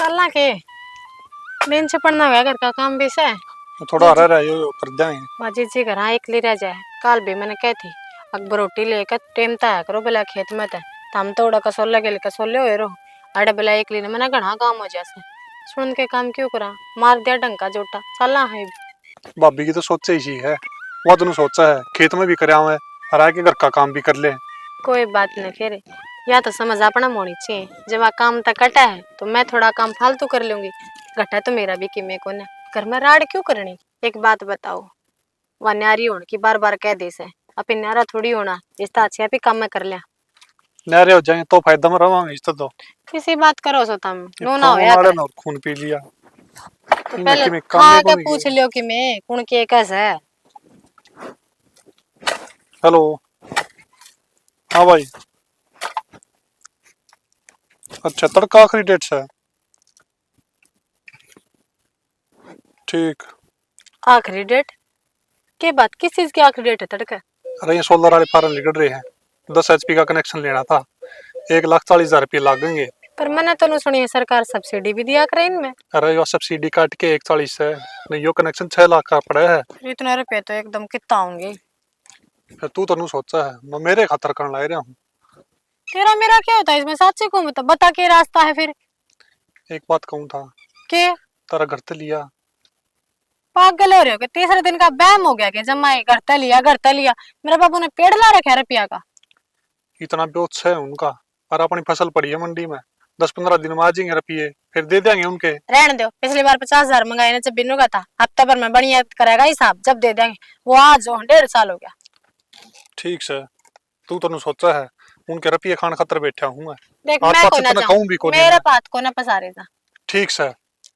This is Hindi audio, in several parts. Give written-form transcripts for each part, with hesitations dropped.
चलना के दिन से पढ़ना होगा घर का काम भी से थोड़ा रह रहा है कर देंगे माजी जी घर एक ले रह जाए काल भी मैंने कह थी अकबर रोटी लेकर टेम ताया करो बेला खेत में थे हम तो उड़ा कसोले के कसोले हो रो अड़े बेला एक ली मैंने घना काम हो जैसे सुन के काम क्यों करा मार दिया डंका जोटा चलना है भाभी की तो सोचा ही है वो दोनों सोचा है खेत में भी कर आवे और आके घर का काम भी कर ले। कोई बात नहीं खेरे या तो समझ अपना होनी चाहिए जब आ काम तक कटा है तो मैं थोड़ा काम फालतू कर लूंगी घटा तो मेरा भी किमे को ना घर में राड़ क्यों करनी। एक बात बताओ वह न्यारी होने की बार बार कह दे से अपनी न्यारा थोड़ी होना इस अच्छा भी काम में कर लिया नहरे हो जाएंगे तो फायदा में रहोगे इस तो किसी बात करो सो तुम नो ना फोन होया वाले करे। ना खून पी लिया तो इनमें पहले कि मैं काम खा में के कौन पूछ लियो कि मैं कौन के कैसा है। हेलो हाँ भाई अच्छा तड़का आखिरी डेट से ठीक। आखिरी डेट के बात किस चीज की आखिरी डेट है तड़का। अरे ये सोलर वाले फार्म निकल रहे हैं 10 HP का कनेक्शन लेना था 1,40,000 रुपये लागेंगे। पर मैंने तो नहीं सुनी है सरकार सब्सिडी भी दिया करे इनमें। अरे यो सब्सिडी काट के 41 है नहीं यो कनेक्शन 6 लाख का पड़ा है। इतने रुपए तो एकदम कितना होंगे। फिर तू तो सोचा है मैं मेरे खातर करने ला रहा हूँ। तेरा मेरा क्या होता है इसमें सच्ची को मतलब बता के रास्ता है फिर एक बात कहूँ था के तारा घर ते लिया पागल हो रहे हो कि तीसरे दिन का बैम हो गया कि जमाई घर ते लिया मेरे बाबू ने पेड़ ला रखा है रुपया का। इतना बेच है उनका और अपनी फसल पड़ी है मंडी में 10-15 दिन में आ जाएंगे रुपये फिर दे देंगे उनके। रहने दो पिछली बार 50,000 मंगाए ना जब बिन्नू का था हफ्ता भर में बढ़िया करेगा हिसाब जब दे देंगे वो आज जो 1.5 साल हो गया। ठीक से तू तो सोचा है उनके रुपये खान खातर बैठा हूँ मैं। देख आज मैं पास को ना इतना जाऊं कहूँ भी को मेरे पास को ना पसारे था। ठीक से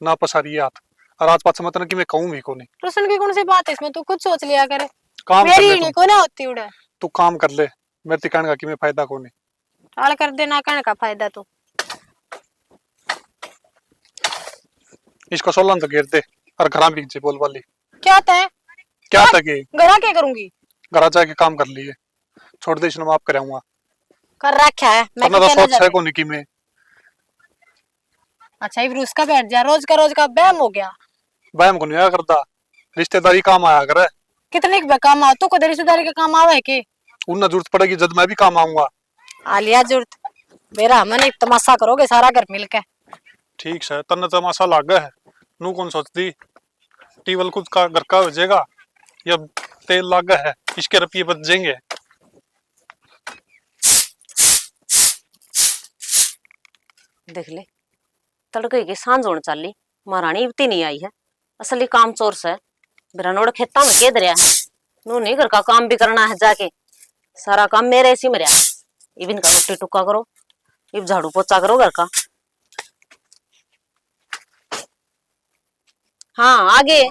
ना पसारी हाथ और आज पास मतलब कि मैं कहूँ भी को नहीं। रोशन की कौन सी बात है इसमें तू खुद सोच लिया करे काम कर मेरी ले ही को ना होती उड़े तू काम कर ले मेरे तिकान का कि मैं फायदा को नहीं टाल कर देना कहने का फायदा तो इसको 16 तो गिर दे और घर भी जी बोल वाली क्या तय क्या था कि घरा क्या करूंगी घर जाके काम कर लिए छोड़ दे इसने माफ कराऊंगा कर रखा है मैं तो कहना सोच है को नहीं कि मैं अच्छा ये रूस का बैठ जा रोज का बैम हो गया। बहम को नहीं आया करता रिश्तेदारी काम आया करे कितने का काम आओ तू को रिश्तेदारी का काम आवे के उन्हें जरूरत पड़ेगी जब मैं भी काम आऊंगा। आलिया जरूरत मेरा हमने तमाशा करोगे सारा घर मिलके। ठीक है तन्ने तमाशा लागा है नू कौन सोचती टीवल खुद का घर का हो जाएगा या तेल लागा है इसके रुपये बच जाएंगे। देख ले तड़के की सांझ होने चली महारानी इतनी नहीं आई है असली काम चोर से बिरानोड़ खेता में केद रहा है नू नहीं घर का काम भी करना है जाके सारा काम मेरे ऐसी मरिया इबिन का टट्टी टुक्का करो इब झाड़ू पोछा करो घर का। हाँ आगे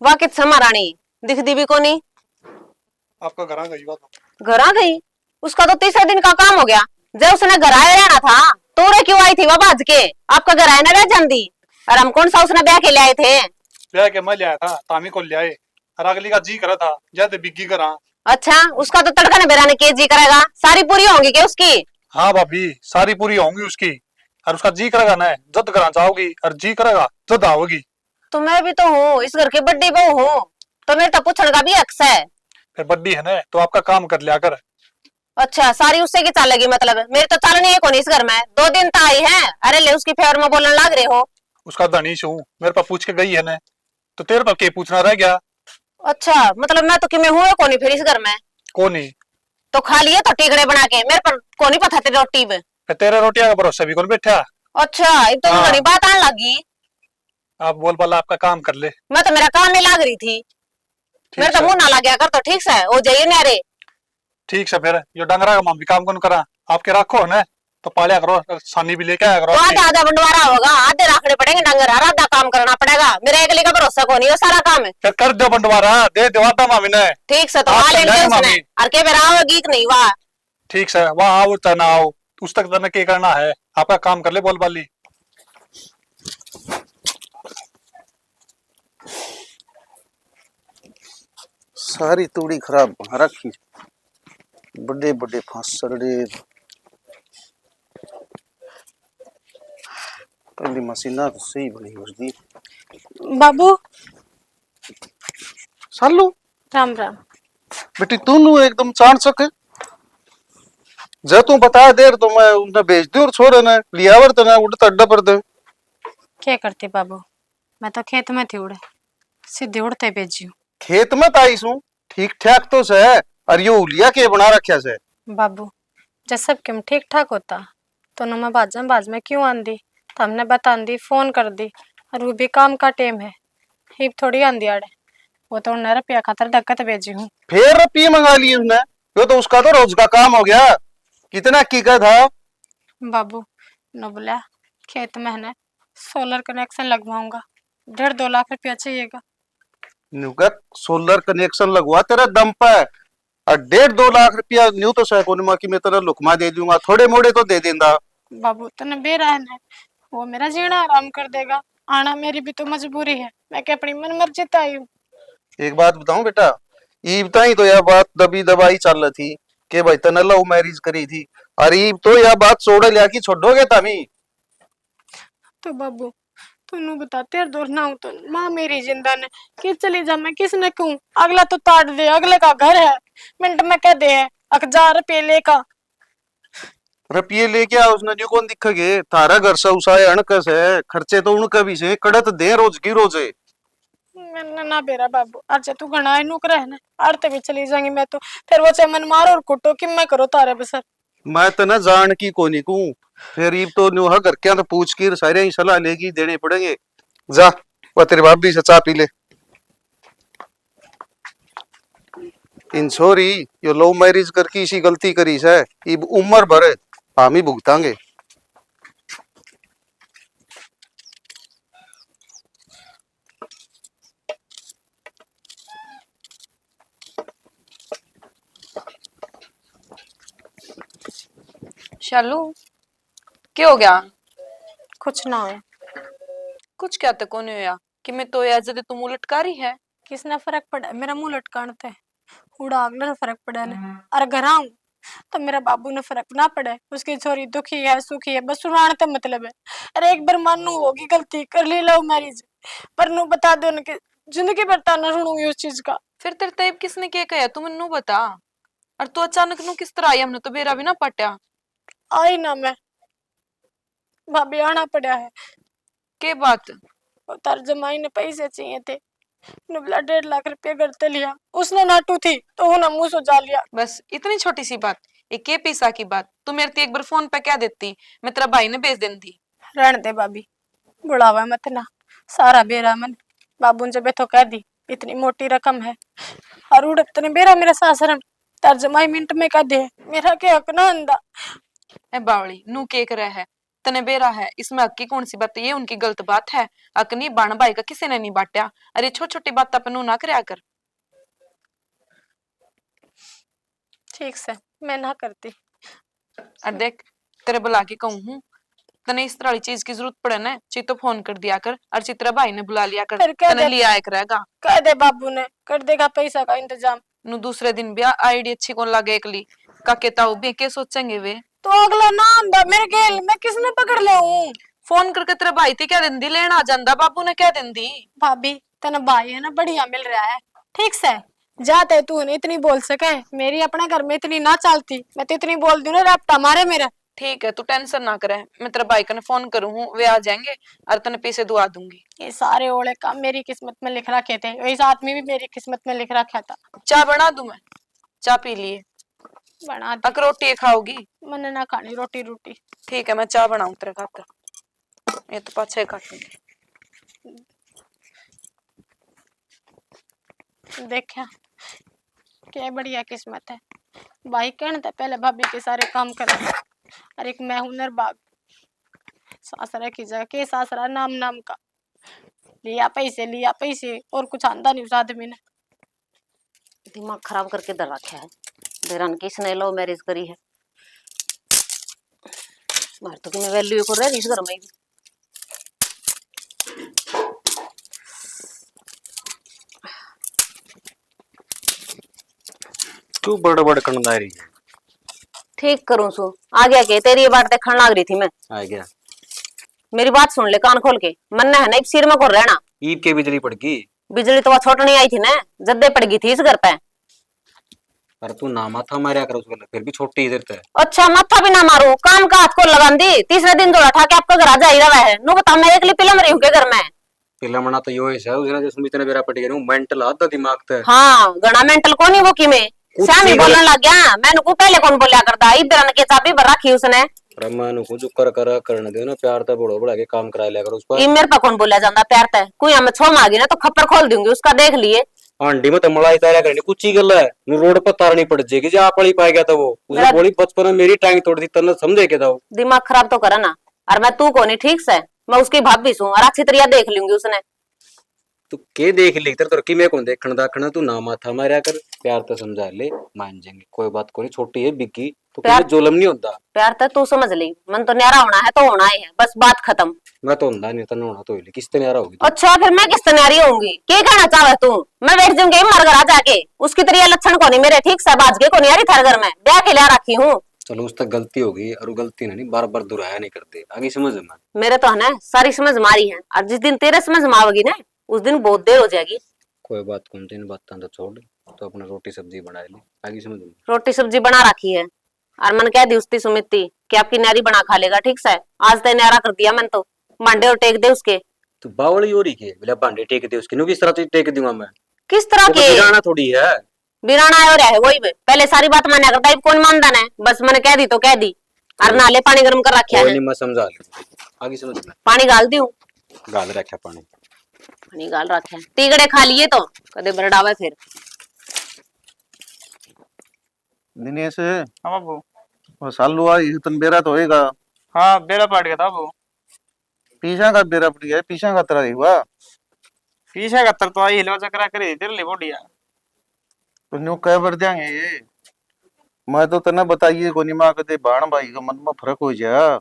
वाह कित महारानी दिख दी भी को नहीं आपका घर आ गई बात घर आ गई उसका तो तीसरे दिन का काम हो गया जब उसने घर आए रहना था तो रे क्यों आई थी वह भाज के आपका घर आए ना रह जाती और हम कौन सा उसने ब्याह के ले आए थे। ब्याह के मैं ले आया था तामी को ले आए और अगली का जी करा था जाते बिग्गी करा। अच्छा उसका तो तड़का ने बेराने के जी करेगा सारी पूरी होंगी क्या उसकी। हाँ भाभी सारी पूरी होंगी उसकी और उसका जी करेगा ना जद करा चाहोगी और जी करेगा जद आओगी। तो मैं भी तो हूँ इस घर की बड़ी बहू हूँ तो मेरे तो पूछने का भी हक है। फिर बड्डी है ना तो आपका काम कर लिया कर। अच्छा सारी उससे की चालेगी मतलब मेरे तो चालनी है कौन इस घर में 2 दिन तो आई है अरे ले उसकी फेवर में बोलने लग रहे हो। उसका धनीश हूँ मेरे पास पूछ के गई है ना तो तेरे पास के पूछना रह गया। अच्छा मतलब मैं तो कि मैं हूँ कौन फिर इस घर में कोनी तो खा लिए तो टिकड़े बना के मेरे पर कौन ही पता तेरी रोटी में तेरे रोटिया का भरोसा भी कौन बैठा। अच्छा ये तो बड़ी बात आने लगी। आप बोल पाला आपका काम कर ले मैं तो मेरा काम ही लाग रही थी मेरे तो मुंह ना लग गया कर तो ठीक से हो जाइए ना रे। ठीक है फिर यो डंगरा का भी काम कौन करा आपके रखो ना तो पालिया करो सानी भी लेके आया करो। तो आधा बंटवारा होगा आधे रखने पड़ेंगे डंगर आधा काम करना पड़ेगा मेरा अकेले का भरोसा कौन है सारा काम है। फिर कर दो बंटवारा दे दो आधा मामी ने ठीक से तो आ लेंगे उसने और के बेरा आओगी कि नहीं वाह ठीक है वहां आओ चाहे ना आओ उस तक तने क्या करना है आपका काम कर ले बोल बाली। सारी तूड़ी खराब रखी बड़े बड़े फांसड़े पहली मशीना तो सही बनी उसकी। बाबू सालू राम राम। बेटी तू नु एकदम चाण सके जब तू बता देर तो मैं उन्हें भेज दूं और छोरे ने लियावर तो ना उड़ता अड्डा पर दे। क्या करती बाबू, मैं तो खेत में थी, उड़े सीधे उड़ते भेजी हूँ। खेत में ताई सू ठीक ठाक तो से और यो उलिया के बना रखा से। बाबू जब सब क्यों ठीक ठाक होता तो न मैं बाज में क्यों आंदी, तो हमने बता दी, फोन कर दी, और वो भी काम का टाइम है, हिप थोड़ी आंदी आड़े। वो तो उन्हें रुपया खातर धक्कत भेजी हूँ। फिर रुपये मंगा लिए उसने, यो तो उसका तो रोज का काम हो गया। कितना की का था बाबू न बोला खेत में है ना सोलर कनेक्शन लगवाऊंगा, 1.5-2 लाख रुपया चाहिएगा। न्यूका सोलर कनेक्शन लगवा तेरा दम पे और 1.5-2 लाख रुपया न्यू तो सैकोन की मैं तेरा लुकमा दे दूंगा, थोड़े मोड़े तो दे देंदा। बाबू तने बेरा है ना, वो मेरा जीना आराम कर देगा, आना मेरी भी तो मजबूरी है, मैं क्या अपनी मन मर्जी आई हूँ। एक बात बताऊं बेटा, ईब ताई तो यह बात दबी दबाई चल रही थी कि भाई तने लव मैरिज करी थी, और ईब तो यह बात छोड़ लिया कि छोड़ोगे तमी। तो बाबू तू बता, तेरे दूर ना हूं तो माँ मेरी जिंदा ने कि चली जा, मैं किसने कहूँ, अगला तो ताड़ दे, अगले का घर है, मिनट में कह दे है 1000 रुपये लेका। रुपये लेके आ उसने जो कौन दिखेगे, थारा घर से उसाए अणकस है, खर्चे तो उनका भी से कड़त दे रोज की रोजे। मैंने ना बेरा बाबू, अच्छा तू घना है नुक रहे ना, आरते भी चली जाऊंगी मैं तो, फिर वो चाहे मन मारो और कुटो कि मैं करो तारे बसर। मैं तना जान की कोनी को फिर ईब तो न्यूहा घर क्या तो पूछ के सारे ही सलाह लेगी देने पड़ेंगे। जा वो तेरे भाभी से चाय पी ले। इन सॉरी यो लव मैरिज करके इसी गलती करी है, इब उम्र भर हम ही भुगतांगे। शालू क्या हो गया? कुछ ना हो, कुछ क्या तक कोने होया कि मैं तो यार जदे तुम लटका रही है। किसने फर्क पड़ा, मेरा मुंह लटकानते उड़ा अगले फर्क पड़ा ने, अरे घर आऊं तो मेरा बाबू ने फर्क ना पड़े, उसकी छोरी दुखी है सुखी है बस सुनाने तो मतलब है। अरे एक बार मानू होगी गलती कर ली लव मैरिज, पर नू बता दो उनके जिंदगी भर ताना सुनूंगी उस चीज का। फिर तेरे तैब किसने क्या कहा तू मैनू बता। और तू अचानक नू किस तरह आई, हमने तो बेरा भी ना पट्या। आई ना मैं, भाभी आना पड़ा है। के बात? और तार जमाई ने पैसे चाहिए थे, ने बोला 1.5 लाख रुपया करते लिया, उसने नाटू थी तो उन्हें मुंह सुझा लिया। बस इतनी छोटी सी बात, एक के पैसा की बात तू मेरे ते एक बार फोन पे क्या देती, मैं तेरा भाई ने भेज देती। रहने दे भाभी, बुढ़ावा मत ना, सारा बेरा मन बाबू ने जब तो कह दी इतनी मोटी रकम है, और उड़ तने बेरा मेरा सासरन तार जमाई मिनट में कह दे, मेरा क्या हक ना अंदा। ए बावली नू के करे है, तने बेरा है, इसमें हक की कौन सी बात है, ये उनकी गलत बात है। हक नहीं बाण भाई का किसी ने नहीं बांटा। अरे छोटी छोटी बात अपन नू ना करया कर। ठीक से मैं ना करती। और देख तेरे बुला के कहूँ हूँ, तने इस तरह की चीज की जरूरत पड़े ना ची तो फोन कर दिया कर, और चित्रा भाई ने बुला लिया कर, फिर कह तने दे, लिया एक रहेगा। कह दे बाबू ने कर देगा पैसा का इंतजाम। नु दूसरे दिन भी आईडी अच्छी कौन लगे एकली का कहता हूँ भी के सोचेंगे वे। तो अगला ना आंदा मेरे गेल मैं किसने पकड़ ले हूँ। फोन करके तेरे भाई थी क्या दिन दी लेना आ जांदा, बाबू ने क्या दिन दी। भाभी तना भाई है ना बढ़िया मिल रहा है, ठीक से जाते तू नहीं इतनी बोल सके, मेरी अपने घर में इतनी ना चलती, मैं तो इतनी बोल दूं ना रैप्टा मारे मेरा। ठीक है तू टेंशन ना करे, मैं तेरे भाई का फोन करूँ हूँ, वे आ जाएंगे और तने पैसे दुआ दूंगी। ये सारे ओले काम मेरी किस्मत में लिख रखे थे, इस आदमी भी मेरी किस्मत में लिख रखा था। चाय बना दूं मैं? चाय पी लिए? बना दी। अक रोटी खाओगी? मैंने ना खानी रोटी रोटी। ठीक है मैं चाय बनाऊं तेरे खातर, ये तो पाछे काटूंगी। देखा क्या बढ़िया किस्मत है, भाई कहने था पहले भाभी के सारे काम कर, और एक मैं हुनर बाग सासरा की जगह के सासरा नाम नाम का, लिया पैसे और कुछ आंदा नहीं उस आदमी ने। दिमाग खराब करके डर रखा है, बेरान किसने लव मैरिज करी है। मार तो कि मैं वैल्यू को रह इस घर में भी। तू बड़ बड़ कंडारी है। ठीक करूं सु आ गया के तेरी ये बात देखने लग रही थी मैं। आ गया मेरी बात सुन ले कान खोल के, मन है ना एक सिर में को रहना। ईद के बिजली पड़ गई। बिजली तो वह छोटनी आई थी ना, जद्दे पड़ गई थी इस घर पे। अरे तू ना माथा मारा कर उसको, फिर भी छोटी इधर ते। अच्छा माथा भी ना मारू, काम का हाथ को लगा दी, तीसरे दिन जोड़ा ठा के आपका घर आ जा ही रहा है। नो बता मैं एक पिलम रही हूँ के घर में। पिलमना तो यो है उसने जो सुमित ने बेरा पड़ गया मेंटल आधा दिमाग ते। हाँ घना मेंटल को नहीं वो की में श्यामी बोलने लग गया, मैंने को पहले कौन बोलिया करता, इधर के चाबी पर रखी उसने। रमान को जो करने दे ना, प्यार ते बड़ो बड़ा के काम करा लिया कर उस पर। ये मेरे पे कौन बोलिया जाता प्यार ते, कोई हमें छो मांगी ना तो खप्पर खोल दूंगी उसका, देख लिए। आंटी में तो मलाई तारा करनी कुछ ही गल है, रोड पर तारनी पड़ जाएगी जो आप वाली पाए गया था वो। उसने बोली बचपन में मेरी टांग तोड़ दी, तन्ने समझे के था। दिमाग खराब तो करा ना, और मैं तू को नहीं ठीक से, मैं उसकी भाभी हूँ और अच्छी तरह देख लूंगी उसने। तू के देख ली तर की मैं कौन देखण दाखना, तू ना माथा मारा कर, प्यार तो समझा ले, मान जाएंगे कोई बात कोई, छोटी है बिग्गी तो कोई जोलम नहीं होता। प्यार तो तू समझ ली, मन तो न्यारा होना है तो होना ही है, बस बात खत्म। मैं तो होंदा नहीं, तन्ने होना तो ही किस तरह न्यारा होगी। अच्छा फिर मैं किस तरह न्यारी होंगी, क्या कहना चाहे तू? मैं बैठ जाऊंगी मर घर आ जाके, उसकी तरह लक्षण को नहीं मेरे ठीक से, बाज के को नहीं आ रही थारे घर में, ब्याह के लिया रखी हूँ। चलो उस तक गलती होगी, और गलती नहीं बार बार दोहराया नहीं करते, आगे समझ में। मेरे तो है ना सारी समझ मारी है, और जिस दिन तेरे समझ में आवेगी ना उस दिन बहुत देर हो जाएगी। कोई बात कौन तीन बातें तो छोड़, तो अपना रोटी सब्जी बना ले, आगे समझ में। रोटी सब्जी बना रखी है, और मन कह दी उसकी सुमित्ती कि आपकी न्यारी बना खा लेगा ठीक से, आज तो न्यारा कर दिया मन तो, भांडे और टेक दे उसके। तू बावली हो रही के बोला भांडे टेक दे उसके, नु किस तरह टेक दूंगा मैं? किस तरह के बिराना थोड़ी है, बिराना है और है वही बे। पहले सारी बात माना करता है, कौन मानता है, बस मैंने कह दी तो कह दी, और नाले पानी गर्म कर रखा है। मैं समझा लूं, आगे समझ में। पानी गाल दी हूँ, गाल रखा पानी, पानी गाल रखा है, तीगड़े खा लिए तो कदे बरडावे फिर। दिनेश हाँ बाबू। वो सालू आई तन बेरा तो होएगा। हाँ बेरा पड़ गया था बाबू। पीछा का बेरा पड़ गया, पीछा का तरह हुआ। पीछे का तर तो आई हिलवा चकरा करे तेरे लिए बोडिया। तो न्यू कह बर जाएंगे ये, मैं तो तना बताइए को निमा कदे बाण भाई का मन में फर्क हो जा,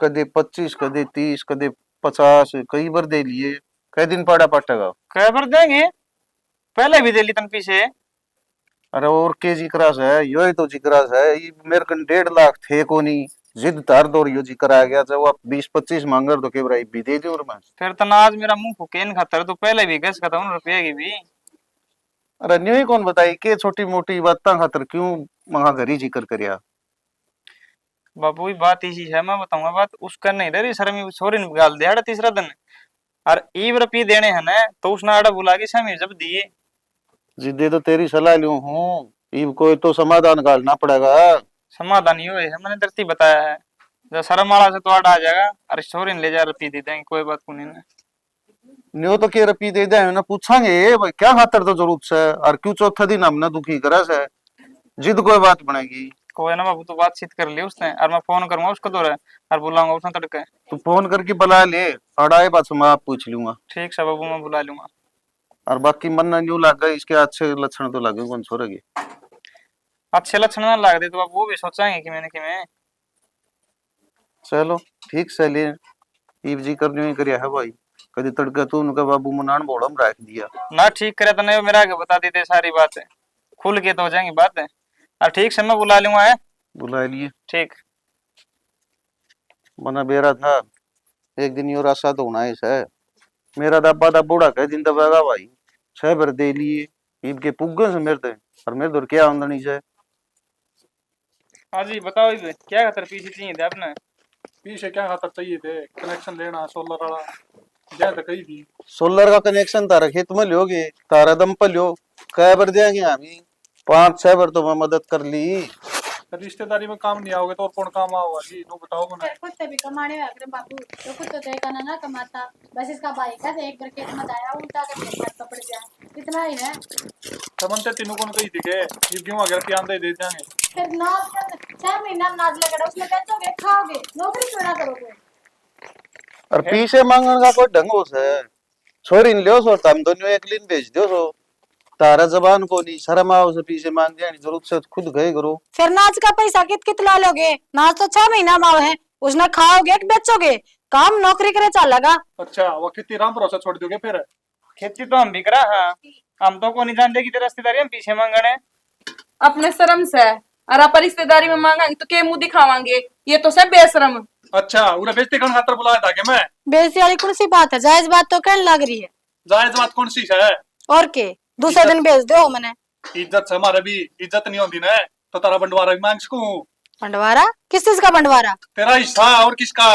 कदे 25 कदे 30 कदे 50 कई बार दे लिए, कई दिन पाड़ा पटेगा। कह पर देंगे, पहले भी दे ली तन पीछे। अरे और के जिक्रास है, यो ही तो जिक्रास है, ये मेरे कन 1.5 लाख थे को नहीं, जिद तार दौर यो जिक्र आ गया, जब आप 20-25 मांगर तो केवरा भी दे दे। और मैं फिर तना आज मेरा मुंह फुकेन खातर तो पहले भी गस खाता हूँ रुपये की भी। अरे न्यू ही कौन बताई के छोटी मोटी बातें खातर क्यों महा घरी जिक्र करिया। बाबू ये बात इसी है, मैं बताऊंगा बात, उसका नहीं डरी शर्मी छोरी ने गाल दिया तीसरा दिन, और ईब रुपये देने हैं ना तो उसने आड़ा बुला के शामी जब दिए। जिद्दे तो तेरी सलाह लूं हूँ, इब कोई तो समाधान गालना पड़ेगा। समाधान ये है, मैंने धरती बताया है, जब शर्म वाला से तो आड़ा आ जाएगा, अरे छोरी ने ले जा रुपये दे देंगे, कोई बात को नहीं। न्यू तो के रुपये दे दे ना, पूछांगे भाई क्या खातर तो जरूरत है, और क्यों चौथा दिन हमने दुखी करा से, जिद कोई बात बनेगी। कोई ना बाबू, तो बातचीत कर ली उसने, और मैं फोन करूंगा उसको दो और बुलाऊंगा उसने तड़के। तू फोन करके बुला ले, अड़ाए बात मैं आप पूछ लूंगा। ठीक है बाबू, मैं बुला लूंगा। और बाकी मन न्यू लग गए, इसके अच्छे लक्षण तो लगे कौन छोड़ेगी। अच्छे लक्षण ना लग दे तो अब वो भी सोचाएंगे कि मैंने कि मैं। चलो ठीक से ले, ईब जी करनी ही करिया है भाई, कभी तड़के तू उनका बाबू मनान बोड़म रख दिया ना ठीक करे तो नहीं, मेरा आगे बता देते सारी बातें, खुल के तो हो जाएंगी बातें। और ठीक से मैं बुला लूंगा है। बुला लिए। ठीक। मना बेरा था एक दिन यो रास्ता तो होना है, मेरा दाबा दा बूढ़ा कह दिन दबागा भाई, 6 बार दे लिए, ईब के पुग्गन से मेरे ते, और मेरे दूर क्या आमदनी से। हाँ जी बताओ, इधर क्या खातर पीछे चाहिए थे आपने? पीछे क्या खातर चाहिए थे? कनेक्शन लेना सोलर वाला, क्या तो कही थी। सोलर का कनेक्शन तारा खेत में लोगे, तारा दम पर लो, कै बार देंगे हम 5-6 बार तो मैं मदद कर ली। रिश्तेदारी में काम नहीं आओगे तो और कौन काम आओगा जी, नो बताओ मुझे। खुद से भी कमाने वाले बाबू, तो खुद तो तय करना ना कमाता, बस इसका भाई का एक करके मदाया उल्टा करके हाथ पकड़ जाए, इतना ही है। समझते तीनों को कही थी के ये क्यों अगर प्यान दे देंगे, फिर नाज कर 6 महीना नाज लगेगा, उसमें बेचोगे खाओगे, नौकरी क्यों ना करोगे। और पीछे मांगने का कोई ढंग हो से, छोरी लियो सो तम दोनों एक दिन भेज दो सो, तारा जबान को नहीं शर्म आओ से पीछे मांग जाए, जरूरत से खुद गए करो। फिर नाच का पैसा कितना लोगे? नाच तो 6 महीना माओ है, उसने खाओगे कि बेचोगे? काम नौकरी करे चलेगा। अच्छा वो कितनी राम भरोसा छोड़ दोगे फिर? खेती तो हम भी करा, हाँ हम तो को नहीं जानते कि तेरा रिश्तेदारी हम पीछे मांगने। अपने शर्म से, और आप रिश्तेदारी में मांगेंगे तो के मुंह दिखावांगे, ये तो सब बेशरम। अच्छा उन्हें बेइज्जती करने खातर बुलाया था क्या मैं? बेइज्जती वाली कौन सी बात है? जायज बात तो कहने लग रही है। जायज बात कौन सी है? और के दूसरे दिन भेज दो मैंने। इज्जत से हमारे भी इज्जत नहीं होती ना, तो तारा बंटवारा भी मांग सकूं। बंटवारा? किस चीज का बंटवारा? तेरा हिस्सा और किसका?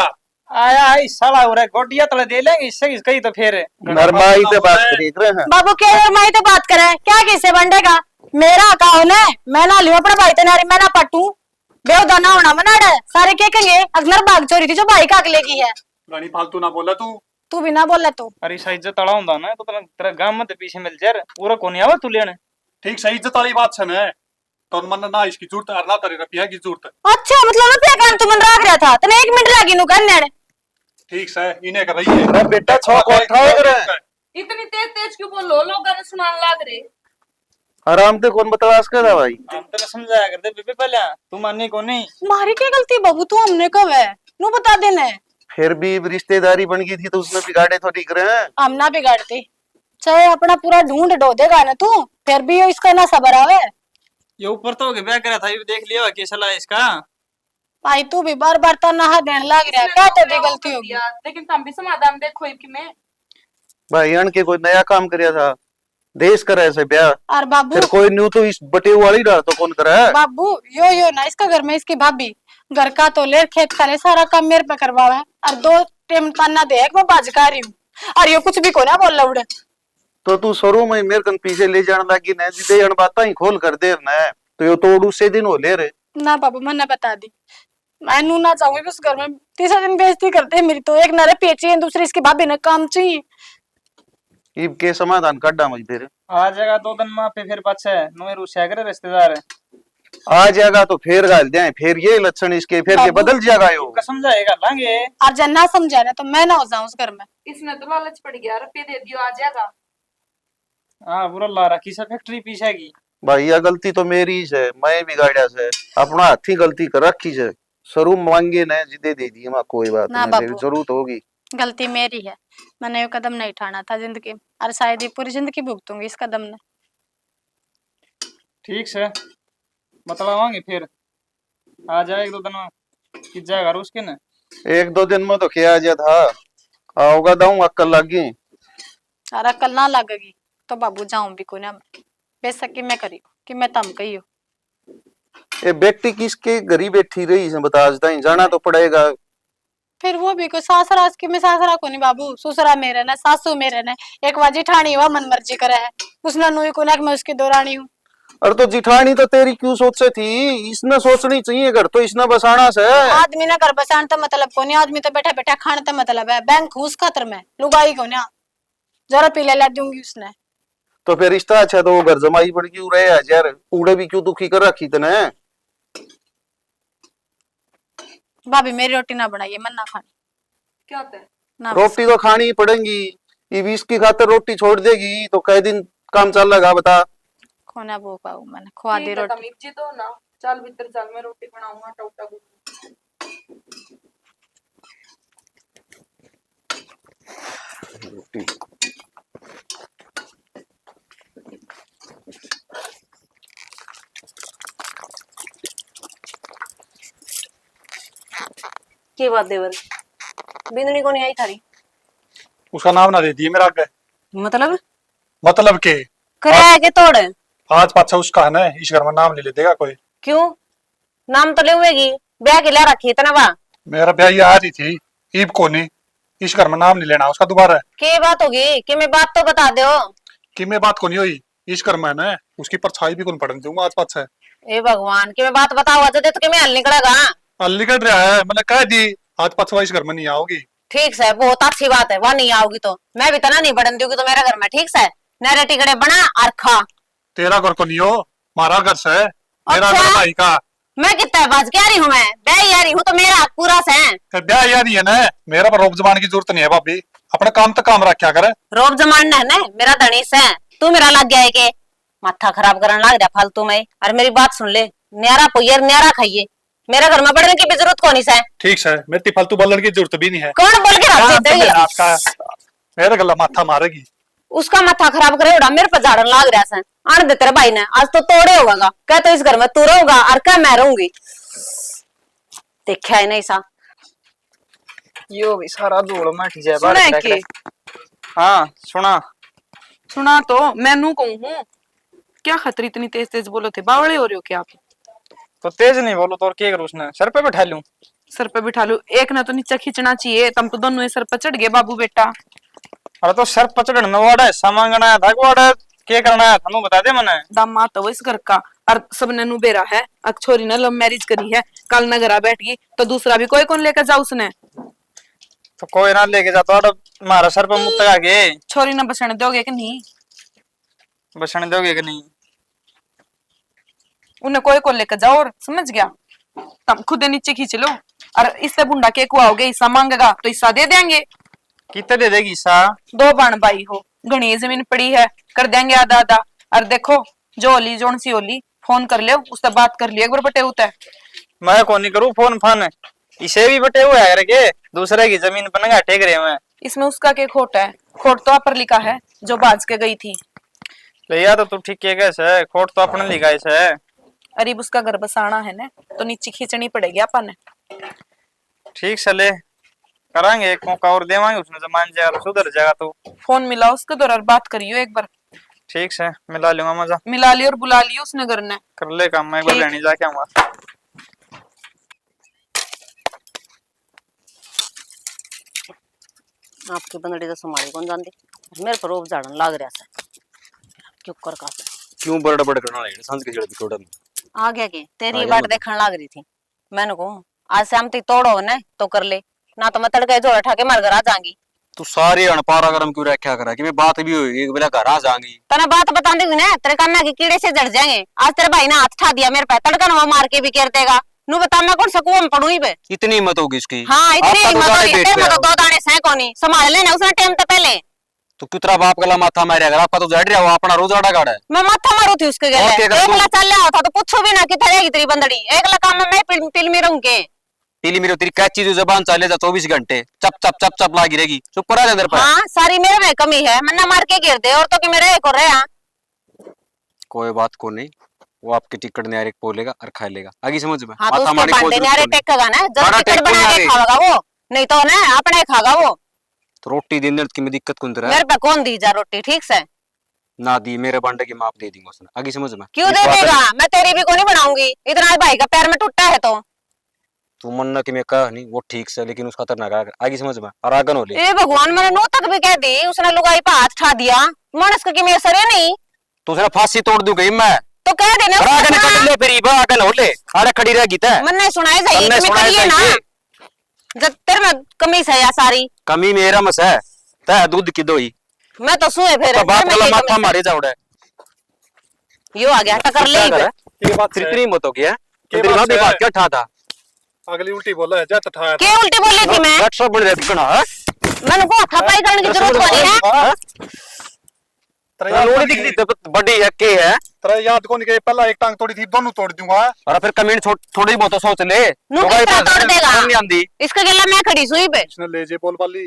आया आई साला हो रहा है, गोटिया तले दे लेंगे इससे कहीं तो फिर नरमाई से बात देख रहे हैं। बाबू क्या माई तो बात करे, क्या किससे बंटेगा? मेरा अकाउंट है, मैं ना लियो अपने भाई तेनारी, मैं ना पटू बेवदाना होना मनाड़ा सारे के कहेंगे अगनर भाग चोरी थी जो भाई का अगले की है। रानी फालतू ना बोला तू भी ना बोले तो। अरे सा इज्जत तड़ा हुंदा ना तो तेरा गांव में पीछे मिल जा पूरा कोनी आवा तू लेने। ठीक सही इज्जत वाली बात है ना, तो मन ना इसकी जरूरत है ना तेरे रुपया की जरूरत है। अच्छा मतलब रुपया काम तुम रख रहा था तने 1 मिनट लगी नु करने। ठीक है इन्हें कर रही है बेटा छो कौन ठाओ इतनी तेज तेज क्यों बोलो, लोग गाने सुनाने लग रहे। आराम से कौन बतलाश कर रहा भाई? हम तो समझाया करते बेबे पहले तू माननी को नहीं। मारी क्या गलती बाबू, तू हमने कब है नु बता देना। फिर भी रिश्तेदारी बन गई थी तो उसमें बिगाड़े तो ठीक रहे। हम ना बिगाड़ते, चाहे अपना पूरा ढूंढ डो देगा ना तू, फिर भी इसका ना सबर आवे। ये ऊपर तो के ब्याह करा था, ये देख लिया कैसा ला इसका। भाई तू भी बार बार तो नहा देने लग रहा है, क्या तेरी गलती होगी? लेकिन तुम भी समाधान देखो कि मैं भाई अन के कोई नया काम करया था, देश करे ऐसे ब्याह। और बाबू फिर कोई न्यू तो इस बटे वाली डाल तो कौन करे? बाबू यो ना इसका घर में इसकी भाभी घर का तो ले खेत का ले सारा काम मेरे पे करवावे और 2 टाइम ताना दे मैं बाज कर रही हूँ और यो कुछ भी को ना बोल लौड़े। तो तू शुरू में मेरे कन पीछे ले जाने लगी न जिदे अन बात ही खोल कर दे न तो यो तोड़ू से दिन हो ले रे ना बाबू मैंने बता दी, मैं नू ना चाहूंगी कि उस घर में तीसरा दिन बेइज्जती करते हैं मेरी। तो एक नारे पेची है, दूसरी इसकी भाभी ने काम चाहिए। इब के समाधान काटा मुझ फिर आ जाएगा 2 दिन में फिर पाछे नो रुसिया करे रिश्तेदार आ जाएगा तो फिर गाल दे, फिर ये लक्षण इसके फिर के बदल जाएगा यो। कसम जाएगा लांगे और जब ना समझा ना तो मैं ना हो जाऊं उस घर में। इसने तो लालच पड़ गया, रुपये दे दियो आ जाएगा। हां बुरा ला रखी से फैक्ट्री पीछे की। भाई यह गलती तो मेरी ही है, मैं बिगाड़िया से अपना हाथी गलती कर रखी है। शुरू मांगे न जिदे दे दिए मां कोई बात ना नहीं, बाबू। जरूरत होगी। गलती मेरी है, मैंने ये कदम नहीं उठाना था जिंदगी में और शायद ये पूरी जिंदगी भुगतूंगी इस कदम ने। ठीक से बतलावांगे फिर आ जाए 1-2 दिन में कि जाएगा उसके ना 1-2 दिन में तो क्या जा था आओगा दाऊं अक्कल लगी। और अक्ल ना लगेगी तो बाबू जाऊं भी को ना बेशक मैं करी कि मैं तम कही हो। ये बेटी किसके गरीब बैठी रही है बता जाना तो पड़ेगा। फिर वो भी कोई सासरा की में सासरा को नहीं बाबू, ससुरा मेरे ने सासू मेरे ने एक बार जिठानी हुआ मन मर्जी करे है उसने नुई को ना मैं उसकी दौरानी हूँ। अरे तो जिठानी तो तेरी क्यों सोचे थी, इसने सोचनी चाहिए घर तो इसने बसाना से। आदमी ना घर बसान तो मतलब को नहीं, आदमी तो बैठा बैठा खाने तो मतलब है। बैंक घूस खातर में लुगाई को ना जरा पीले ला दूंगी उसने। तो फिर रिश्ता अच्छा तो वो घर जमाई बन क्यों रहे यार, उड़े भी क्यों दुखी कर रखी तने। भाभी मेरी रोटी ना बनाइए, मन ना खानी। क्या होता है? ना रोटी तो खानी ही पड़ेगी, ये 20 की खातर रोटी छोड़ देगी तो कई दिन काम चल लगा बता। खोना वो पाऊ मैंने खुआ दी ठीक है, रोटी। तुम इज्जत दो ना, चल भीतर चल, मैं रोटी बनाऊंगा टोटा गुटू। रोटी की बात देवर बिंदनी को नहीं आई थारी उसका नाम ना दे दिए मेरा आगे। मतलब के कराया के तोड़ आज पाछा उसका है ना, इस घर में नाम ले देगा कोई। क्यों नाम तो ले हुएगी ब्याह के ला रखी इतना बा। मेरा ब्याह ये आ रही थी ईब को नहीं, इस घर में नाम नहीं लेना उसका दोबारा। के बात होगी कि मैं बात तो बता दो कि मैं बात को नहीं हुई इस घर में ना, उसकी परछाई भी कौन पड़ने दूंगा आज पाछा। ए भगवान कि मैं बात बताओ तो कि मैं हल निकलेगा। हल निकल रहा है, मैंने कह दी आज पाछा इस घर में नहीं आओगी। ठीक से बहुत अच्छी बात है, वह नहीं आओगी तो मैं भी तना नहीं बढ़न दूंगी तो मेरे घर में। ठीक से नरे टिकड़े बना और खा। तेरा घर को नहीं हो, हमारा घर से मेरा घर भाई का। मैं कितना बाज क्या रही हूँ, मैं ब्याह आ रही हूँ तो मेरा हक पूरा से। ब्याह याद ही है ना, मेरा पर रोब जमान की जरूरत नहीं है भाभी, अपने काम तक काम रखा करे। रोब जमाना है ना मेरा धनीस है, तू मेरा लग गया है के माथा खराब करने लग गया फालतू में। और मेरी बात सुन ले, न्यारा पोयर न्यारा खाइए, मेरे घर में बढ़ने की भी जरूरत कौन है। ठीक है, मेरी फालतू बोलने की जरूरत भी नहीं है। कौन बोल के आपका मेरे गला माथा मारेगी। उसका माथा खराब करे उड़ा मेरे पर झाड़न लाग रहा है। आने दे तेरे भाई ने आज तो तोड़े होगा, क्या तो इस घर में तू रहूंगा और क्या मैं रहूंगी। देखा है नहीं सा यो भी सारा धूल मट जाए सुना है कि हाँ सुना। सुना तो मैं नू कहूँ हूँ क्या खतरी इतनी तेज तेज बोलो थे, बावड़े हो रहे हो क्या आप? तो तेज नहीं बोलो तो और क्या करूँ, उसने सर पे बैठा लूं? सर पे बिठा लो, एक ना तो नीचे खींचना चाहिए, तुम तो दोनों ही सर पे चढ़ गए बाबू बेटा। अरे तो सर पचड़न में वाड़ा है, सामान आया था वाड़ा क्या करना आया था, बता दे मने। दामा तो वो इस घर का और सबने नु बेरा है, अक छोरी ने लव मैरिज करी है, कल न घरा बैठ गई तो दूसरा भी कोई कौन लेकर जाओ उसने। तो कोई ना लेके जाता और मारा सर पे मुत्त आगे। छोरी न बसने दोगे कि नहीं? बसने दोगे कि नहीं? उन्हें कोई को लेकर जाओ, और समझ गया, तुम खुद नीचे खींच लो, और इससे बुंडा के कुआओगे, हिस्सा मांगेगा तो हिस्सा दे देंगे। कितने दे देगी सा? 2 बाण भाई हो, घनी जमीन पड़ी है, कर देंगे आधा आधा। और देखो जो होली जोन सी होली फोन कर लियो, उससे बात कर लियो एक बार बटे होता है। मैं कौन नहीं करूँ फोन फान, इसे भी बटे हुए है करके दूसरे की जमीन पर नंगा टेक रहे मैं। इसमें उसका क्या खोट है? खोट तो आप पर लिखा है जो बाज के गई थी। भैया तो तू ठीक है कैसे, खोट तो अपने लिखा है। अरे उसका घर बसाना है ना, तो नीचे खींचनी पड़ेगी अपन। ठीक चले करांगे, एक मौका और देवांगे, उसने जमान जाएगा सुधर जाएगा तो। फोन मिला उसके दौर और बात करियो एक बार। ठीक है मिला लूंगा, मजा मिला लियो और बुला लियो उसने घर ने। कर ले काम, मैं एक बार ठीक। लेने जाके आऊंगा। आपकी बंदड़ी तो संभाली कौन जानती, मेरे पर रोब झाड़न लाग रहा से क्यों कर का क्यों बड़ बड़ करना है सांझ के जड़ बिकोड़ा में आ गया के तेरी आ गया बाट मतलब। देखने लाग रही थी। मैंने कहूँ आज शाम तक तोड़ो न तो कर ले, ना तो मैं तड़के जोड़ा ठाके मार घर आ जाऊंगी। तू सारे अनपारा गरम क्यों रखा करा कि मैं बात भी होगी एक बेला घर आ जाऊंगी। तना बात बता दी ना, तेरे कान के कीड़े से जड़ जाएंगे। आज तेरे भाई ने हाथ उठा दिया मेरे पे, तड़का ना मार के भी कर देगा। नु बता मैं कौन सा कुआं में पड़ूं ही पे। इतनी हिम्मत होगी इसकी? हाँ इतनी आपका तो हिम्मत हो रही है, जाने तेरे में पेट तो पे 2 दाने सह कोनी, संभाल लेना उसने टाइम तो पहले। तो कितना बाप गला माथा मारे, अगर आपका तो जड़ रहा हो अपना रोज आड़ा गाड़ा है। मैं माथा मारू थी उसके और क्या गले, कर एकला तू? चल रहा था तो पूछो भी ना कि तेरी तेरी बंदड़ी एकला काम में मैं पिलमी रहूं के। पीली मेरी तेरी कैची जो जबान चले जा 24 घंटे चप चप चप चप लागी रहेगी, चुप रहा अंदर पर। हाँ सारी मेरे में कमी है, मन्ना मार के गिर दे और तो कि मेरे एक और रहा। कोई बात को नहीं, वो आपके टिकट न्यारे बोलेगा और खा लेगा, आगे समझ में। हाँ तो माथा उसके मारने की कोई भांडे जरूरत न्यारे को नहीं। टेकेगा ना, जब बड़ा टिकट टेक बना के न्यारे। खाएगा वो, नहीं तो ना अपने खाएगा वो। तो रोटी दिन की में दिक्कत कौन तेरा मेरे पे कौन दी जा रोटी, ठीक से ना दी, मेरे बांडे की माप दे दूंगा उसने, आगे समझ में। क्यों दे विश्वास है? देगा? मैं तेरी भी को नहीं बनाऊंगी, इतना भाई का पैर में टूटा है तो। तू मन्ना कि मैं कहा नहीं वो ठीक से, लेकिन उसका खतरनाक आगे समझ में और आगन हो ले। ए भगवान, मैंने नो तक भी कह दी, उसने लुगाई पे हाथ उठा दिया, मानस की मेरे सरे नहीं तो उसने फांसी तोड़ दूं गई मैं, तो कह देने और आगन कट ले फिर इबा आगन हो ले, अरे खड़ी रहेगी तै मन नहीं सुनाई जाएगी तन्ने कि मैं सुनाई करिए ना, जाएगी। जब तेरे में कमी है या सारी कमी मेरा मस है, तै दूध की दोई मैं तो सुए फिर तो बाप तेरे में वाला की माथा कमी मारे जाउड़ा है। है। यो आ गया टकर ले ही पे। ये बात फिर है। इतनी मत हो गया के तेरी बात भाभी है। बात क्या ठा था अगली उल्टी बोला है, जा तठाया के उल्टी बोली थी मैं? 100 बन रहा बिकना है मैंने को थपाई करने की जरूरत नहीं है। तेरा लोड़ी याद दिख दी तो बड़ी है के है, तेरा याद कौन के पहला एक टांग तोड़ी थी, दोनों तोड़ दूंगा। और फिर कमेंट थोड़ी बहुत तो सोच ले, नू तो भाई कितना तोड़ देगा? नहीं आंदी। इसके गला मैं खड़ी सुई पे, इसने ले जे बोल वाली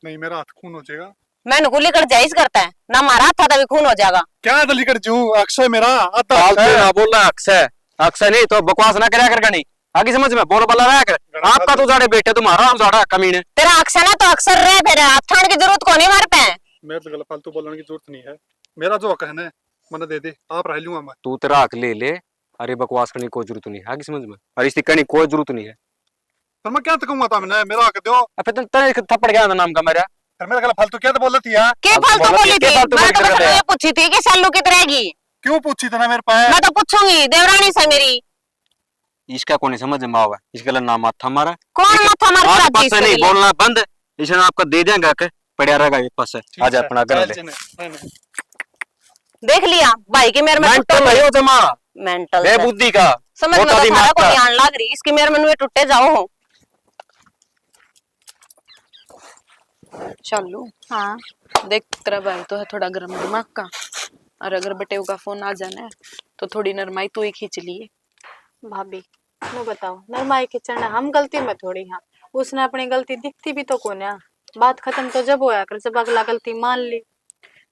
नहीं, मेरा हाथ खून हो जाएगा। मैंने को लेकर जाइज करता है ना, मारा था तभी खून हो जाएगा। क्या दली कर जू, अक्षय मेरा आता फालतू है। ना बोलना, अक्सर अक्सर नहीं तो बकवास ना करया कर नहीं, आगे समझ में बोल बला रहा कर। आपका तो जाड़े बेटे तुम्हारा हम जाड़ा कमीने। तेरा अक्सर ना तो अक्सर रह फिर, हाथ ठाण की जरूरत को नहीं मार पे। मेरे तो गला फालतू बोलने की जरूरत नहीं है, मेरा जो हक है ना मैंने दे दे, आप रह लूंगा मैं। तू तेरा हक ले ले, अरे बकवास करने की कोई जरूरत नहीं है, आगे समझ में, और इस करने की कोई जरूरत नहीं है। फिर मैं क्या तकूंगा था, मैंने मेरा हक दो। अब फिर तेरे थप्पड़ क्या था नाम का मेरा? फिर मेरा गला फालतू क्या तो बोल रही है? के अब फालतू बोला बोली के थी? फालतू मैं तो बोल बस कर रहा है। ये पूछी थी कि सालू कितनी रहेगी। क्यों पूछी था मेरे पास? मैं तो पूछूंगी, देवरानी से मेरी इसका कौन समझ में आवा, इसका नाम माथा मारा कौन माथा मार आज रहा पास से नहीं बोलना बंद, इसने आपका दे देंगे के पड़िया रहेगा ये पास से। आज अपना कर ले देख लिया भाई के मेरे में मेंटल है यो जमा, मेंटल बेबुद्धि का समझ में मोटा तो दिमाग सारा को का। ध्यान लग रही, इसके मेरे में टूटे जाओ हो। चलो हाँ देख तेरा भाई तो है थोड़ा गर्म दिमाग का, और अगर बटेव का फोन आ जाना है तो थोड़ी नरमाई तू ही खींच लिए। भाभी मैं बताओ, नरमाई के चढ़ना हम गलती में थोड़ी, हाँ उसने अपनी गलती दिखती भी तो कौन है। बात खत्म तो जब होया कर जब अगला गलती मान ली।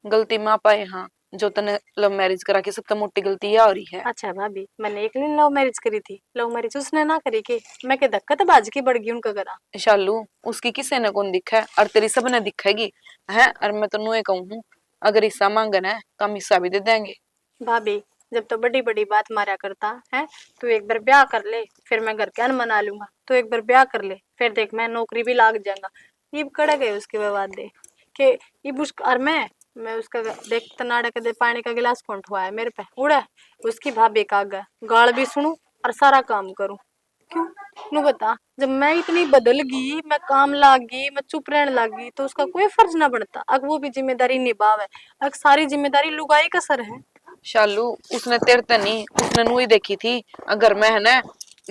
गलती माँ पाए हाँ, जो तने लव मैरिज करा के सबसे मोटी गलती यह हो रही है। अच्छा भाभी, मैंने एक दिन लव मैरिज करी थी, लव मैरिज उसने ना करी के मैं के धक्का तो बाज की बढ़ गई उनका करा। शालू उसकी किसी ने कौन दिखा है और तेरी सब ने दिखेगी है। और मैं तो नुए कहूँ अगर हिस्सा मांगना है तो हम हिस्सा भी दे देंगे। भाभी जब तो बड़ी बड़ी बात मारा करता है, तू एक बार ब्याह कर ले फिर मैं घर के अन मना लूंगा। तू एक बार ब्याह कर ले फिर देख मैं नौकरी भी लाग जाऊंगा। ये कड़ गए उसके बाद दे के ये बुश और मैं उसका देख तनाड़ा के दे पानी का गिलास कौन ठुआ है मेरे पे उड़ा उसकी भाभी का आगे गाल भी सुनूं और सारा काम करूं। क्यों नू बता, जब मैं इतनी बदल गई, मैं काम लाग गई, मैं चुप रहने लग गई तो उसका कोई फर्ज ना बनता। अब वो भी जिम्मेदारी निभावे, अब सारी जिम्मेदारी लुगाई का सर है। शालू उसने तेरे ते नहीं, उसने नुई देखी थी अगर मैं है ना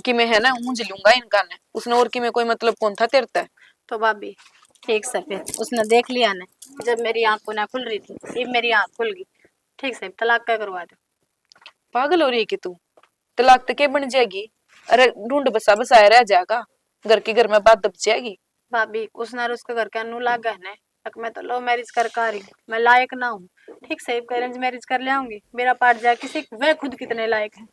कि मैं है ना ऊंझ लूंगा इनका ने, उसने और कि मैं कोई मतलब कौन था तेरे ते। तो भाभी ठीक से फिर उसने देख लिया ने, जब मेरी आंखों ना खुल रही थी ये मेरी आंख खुल गई। ठीक से तलाक का करवा दो। पागल हो रही है कि तू, तलाक तो के बन जाएगी। अरे ढूंढ बसा बसाया रह जाएगा, घर की घर में बात दब जाएगी। भाभी उसने और उसका घर का अनु लागा है ने, तक मैं तो लव मैरिज कर रही हूँ, मैं लायक ना हूँ। ठीक से अरेंज मैरिज कर ले आऊंगी, मेरा पार्ट जा किसी वह खुद कितने लायक है।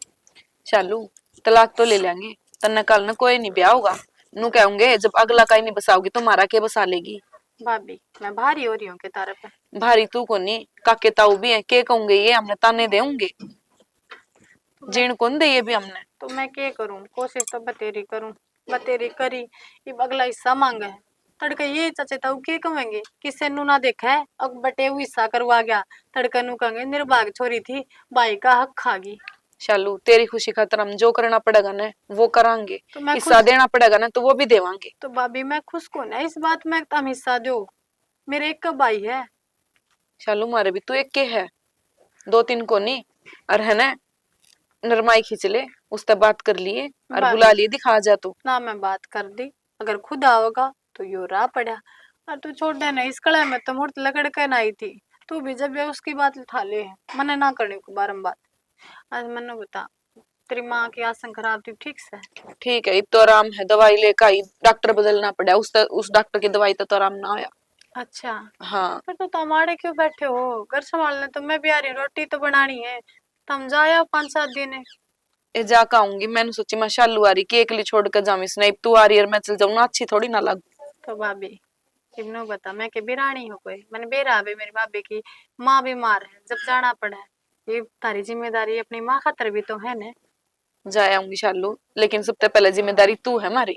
शालू तलाक तो ले लेंगे, तन्ने कल ना कोई नहीं ब्याह होगा। नू कहोगे जब अगला का ही नहीं बसाओगी तो मारा के बसा लेगी। भाभी मैं भारी हो रही हूँ के तारे पे। भारी तू को नहीं, काके ताऊ भी है के कहूंगे ये हमने ताने देंगे जीण कौन दे ये भी हमने। तो मैं क्या करूं, कोशिश तो बतेरी करूं, बतेरी करी ये अगला हिस्सा मांगा है। तड़का ये चाचे ताऊ के कहेंगे किसे नु ना देखा है अब बटे हुए हिस्सा करवा गया। तड़का नु कहेंगे निर्भाग छोरी थी भाई का हक खागी। शालू तेरी खुशी खातर हम जो करना पड़ेगा ना वो करांगे, तो मैं हिस्सा देना पड़ेगा ना तो वो भी देवांगे। तो भाभी मैं खुश को ना इस बात में तुम हिस्सा दो, मेरे एक का भाई है। शालू मारे भी तू एक के है, दो तीन को नहीं। और है ना नरमाई खींच ले, उससे बात कर लिए और बात- बुला लिए दिखा जा तू। ना मैं बात कर दी, अगर खुद आओगा तो यो रहा पड़ा। और तू छोड़ देना इस कड़ा में तो मुहूर्त लकड़ के आई थी। तू भी जब ये उसकी बात उठा ले है मने ना करने को बारम्बार। आज मैंने बता तेरी माँ की आसन खराब थी ठीक से। ठीक है, तो आराम है, दवाई लेकर आई, डॉक्टर बदलना पड़ा, उस डॉक्टर की दवाई तो आराम ना आया। अच्छा हाँ फिर तो तमाड़े क्यों बैठे हो, घर संभालने तो मैं भी आ रही हूँ, रोटी तो बनानी है। तुम जाया 5-7 दिन है। ए जाकर आऊंगी, मैंने सोची मैं शालू आ रही कि अकेली छोड़ कर जामी नहीं, तू आ रही है मैं चल जाऊँ ना, अच्छी थोड़ी ना लग। तो भाभी इब्नो बता मैं के बिरानी हूँ कोई, मैंने बेरा भी मेरी भाभी की माँ बीमार है, जब जाना पड़ा है ये तारी जिम्मेदारी अपनी माँ खातर भी तो है ना। जाए आऊंगी शालू, लेकिन सबसे पहले जिम्मेदारी तू है हमारी।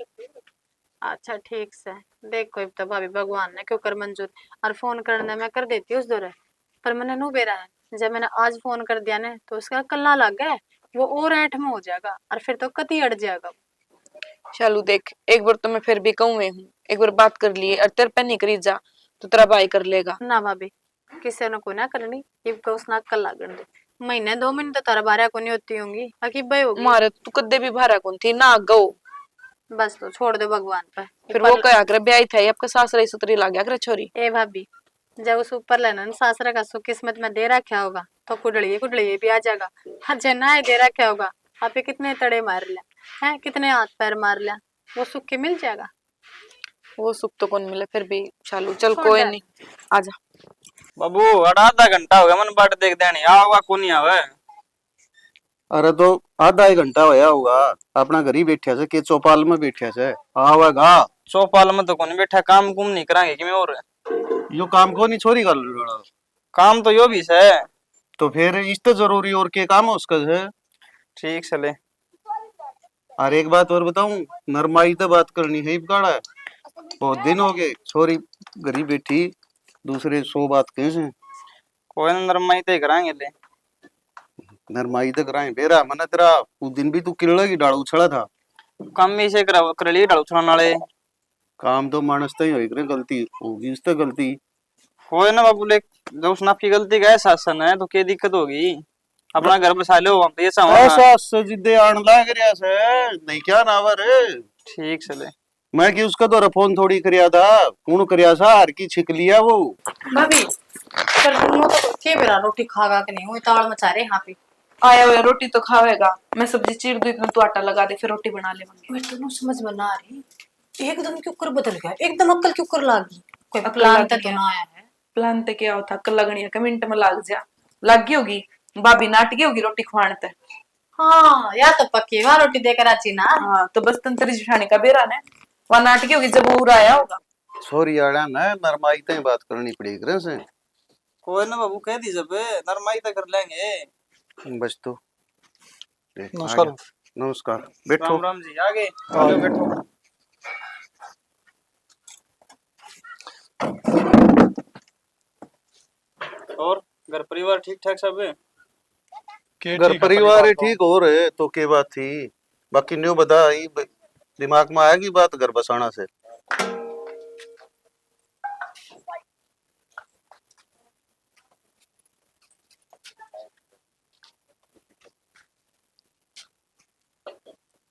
अच्छा ठीक से देख कोई तो भाभी भगवान ने क्यों कर मंजूर। और फोन करने मैं कर देती उस दौरे, पर मैंने नु बेरा है जब मैंने आज फोन कर दिया ना तो उसका कल ना लग गया, वो और ऐठ में हो जाएगा और फिर तो कति अड़ जाएगा। शालू देख एक बार तो मैं फिर भी कहूँ हूँ, एक बार बात कर लिए और तेरे पे नहीं करी जा तो तेरा भाई कर लेगा ना भाभी किसी ने को ना करनी, ये को उसना कल लागण दे, महीने 2 महीने तो तारा बारह को नहीं होती होंगी अकी भाई होगी। मारे तू कदे भी भारा कौन थी ना गो, बस तो छोड़ दो भगवान पर। फिर वो क्या कर ब्याह था आपका सासरा सुतरी ला गया कर छोरी। ए भाभी जब उस ऊपर लेना ना सासरा का सुख किस्मत में दे रखा होगा तो कुडलिए भी आ जाएगा। हाँ जना दे रखा होगा आप कितने तड़े मार लिया है, कितने हाथ पैर मार लिया, वो सुख के मिल जाएगा। वो सुख तो कौन मिले फिर भी। शालू चल छोड़ कोई दे। नहीं आजा। बाबू आधा घंटा हो गया मन बाट देख देनी आवा को नहीं आवे। अरे तो आधा एक घंटा होया होगा, अपना घर ही बैठा से के चौपाल में बैठा से आवेगा। चौपाल में तो कौन बैठा, काम कुम नहीं करांगे कि मैं और यो काम को नहीं छोरी कर लो, काम तो यो भी है। तो फिर इस तो जरूरी और के काम है उसका है। ठीक से ले। और एक बात और बताऊं, नरमाई तो बात करनी है गाड़ा, बहुत दिन हो गए छोरी घरी बैठी दूसरे 100 बात कैसे। कोई ना नरमाई ते करांगे ले। नरमाई तो कराए बेरा मना तेरा उस दिन भी तू किल्ला की डाल उछला था। काम भी से कर ली डाल उछलने वाले काम तो मानस तो ही होई करे, गलती होगी उस तो गलती। कोई ना बाबू ले, जब उसने आपकी गलती का शासन है तो क्या दिक्कत होगी, अपना घर बसा लो हम तो ये समझ। ऐसा सजिदे आण लाग रिया से नहीं क्या नावर है। ठीक से ले। मैं कि उसका तो फोन थोड़ी करिया था, कौन करिया सा हर की छिक लिया वो। भाभी पर दोनों तो के मेरा रोटी खागा कि नहीं, वो ताल मचा रहे यहाँ पे। आया हुआ रोटी तो खावेगा, मैं सब्जी चीर दूं इतना तू आटा लगा दे फिर रोटी बना लेंगे। मेरे तो समझ में ना आ रही, एकदम क्यों कर बदल गया, एकदम अक्ल क्यों कर लागी, कोई अक्ल प्लान लग तो गया। ना आया है। प्लान ते क्या होता, कल लगनी है मिनट में लाग जा। लगी होगी भाभी नाटकी होगी रोटी खुआने ते। हाँ या तो पक्की वहां रोटी देकर आची ना। हाँ तो बस तंत्री जिठानी का बेरा ने वहां नाटकी होगी जब वो आया होगा। छोरी आड़ा ना नरमाई तय बात करनी पड़ेगी रे से। कोई ना बाबू कह दी जब नरमाई तक कर लेंगे। बस तो देख, आ नमस्कार। गया। नमस्कार, बैठो। राम राम जी आगे आओ बैठो। और घर परिवार ठीक ठाक सब है? के घर ठीक है परिवार है तो। ठीक हो रहे तो के बात थी। बाकी न्यू बता दिमाग में आएगी बात घर बसाना से।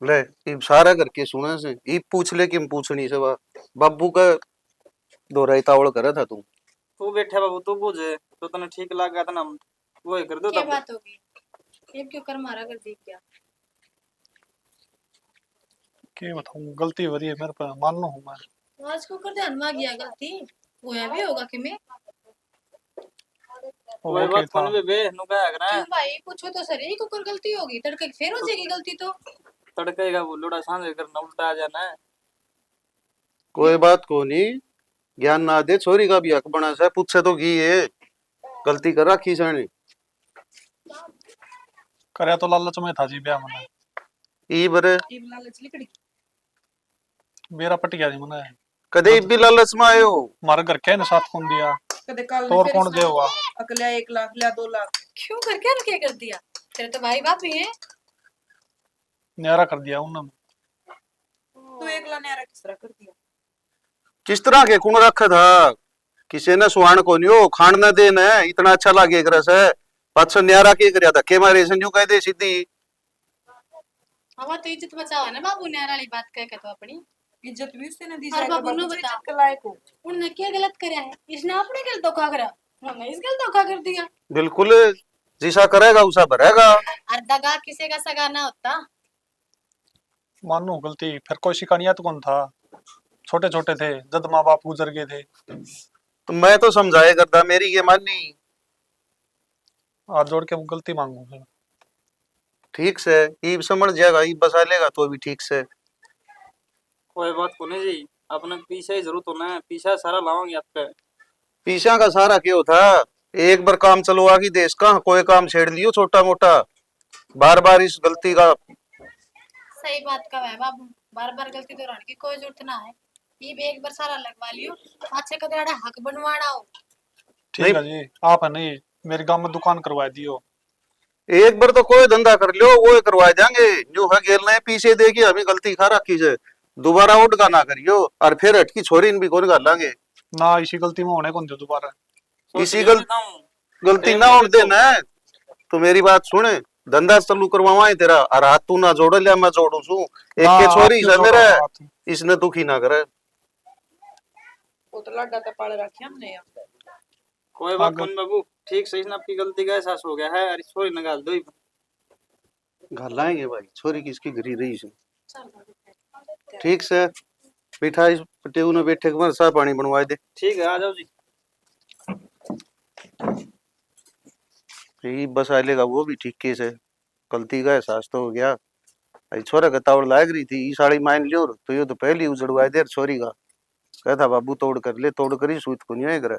ले इब सारा करके सुने से इब पूछ ले कि हम पूछनी से बाबू का दोहराई तावड़ करे था तू। तू बैठा बाबू तू पूछे तो तने ठीक लगा था ना वो ही कर दो क्या तब। बात होगी? ये क्यों कर मारा कर दी क्या? के बताऊं गलती हो रही है मेरे पर मान लो हूं मैं। तो आज को कर ध्यान में आ गया गलती होया भी होगा कि मैं। वो वही के बात था। कौन बे नु कहा करा क्यों भाई पूछो तो सही को कर गलती होगी तड़के फिर हो जाएगी गलती तो। तड़केगा वो लोड़ा सांझे करना उल्टा आ जाना है। कोई बात को नहीं, ज्ञान ना दे छोरी का भी हक बना सा पूछे तो की है गलती कर रखी सने। करे तो लालच में था जी ब्याह मना। ई बरे ये लालच लिकड़ी मेरा पटिया जी मना है। कदे भी लालच में आयो। मारे घर के ने साथ कौन दिया कदे कल तो और कौन दे होगा। अकलिया 1 लाख लिया 2 लाख क्यों करके क्या कर दिया? तेरे तो भाई बाप ही है। न्यारा कर दिया उन्होंने। तू 1 लाख न्यारा किस तरह कर दिया? किस तरह के कुण रखा था किसी ने सुहान को नहीं हो खान न देना इतना अच्छा लगे एक रस है पाछो न्यारा के करया धक्के मारे सन यूं कह दे सीधी। हवा तो इज्जत बचाओ ना बाबू ने वाली बात कह के तो अपनी इज्जत भी उससे ना दी और जाएगा बाबू नु बाबू बता। इज्जत के लायक हो। उनने क्या गलत करया है? इसने अपने गलत धोखा करा। हमने इस गलत धोखा कर दिया। बिल्कुल जिसा करेगा उसा भरेगा। और दगा किसी का सगा ना होता। मानो गलती फिर कोई शिकायत तो कौन था। छोटे छोटे थे जब माँ बाप गुजर गए थे। तो मैं तो समझाए करता मेरी ये मानी हाथ जोड़ के वो गलती मांगू फिर। ठीक से ई समझ जाएगा ई बसा लेगा तो भी ठीक से। कोई बात को नहीं जी अपने पीछे ही जरूरत होना है पीछा सारा लावांगे आप पे। पीछा का सारा क्यों था एक बार काम चलवा की देश का कोई काम छेड़ लियो छोटा मोटा बार बार इस गलती का। सही बात का है बाबू। बार बार गलती दोहराने की कोई जरूरत ना है। ये भी एक बार सारा लगवा लियो पाछे का तेरा हक बनवाना हो। ठीक है जी आप है नहीं मेरे गांव में दुकान करवा दियो। एक बार तो कोई धंधा कर लियो वो करवा देंगे जो है गेलना है पीछे देगी हमें गलती खा रखी से दोबारा उठ का ना करियो और फिर हटकी छोरी भी कौन गालांगे ना इसी गलती में होने कौन दे दोबारा। इसी गलती ना उठ देना है। तो मेरी बात सुने धंधा चालू करवावा है तेरा और हाथ तू ना जोड़ लिया मैं जोड़ू छू एक ना, के छोरी आपके से जोड़ो मेरे हाथ। इसने दुखी ना करे। वो तो लाडा तो पाल रखे हमने यार। कोई बात कौन बाबू ठीक सही ना आपकी गलती का एहसास हो गया है अरे छोरी निकाल दो। घालाएंगे भाई छोरी किसकी घरी रही से ठीक से बैठा इस टेबल में बैठे के साफ पानी बनवा दे। ठीक है आ जाओ जी। ये बस आ लेगा वो भी ठीक केस है गलती का एहसास तो हो गया। अरे छोरा का तावड़ लाग रही थी ये साड़ी मान लियो तो ये तो पहले ही उजड़वा दे छोरी का कहता बाबू तोड़ कर ले तोड़ कर ही सूत को नहीं है।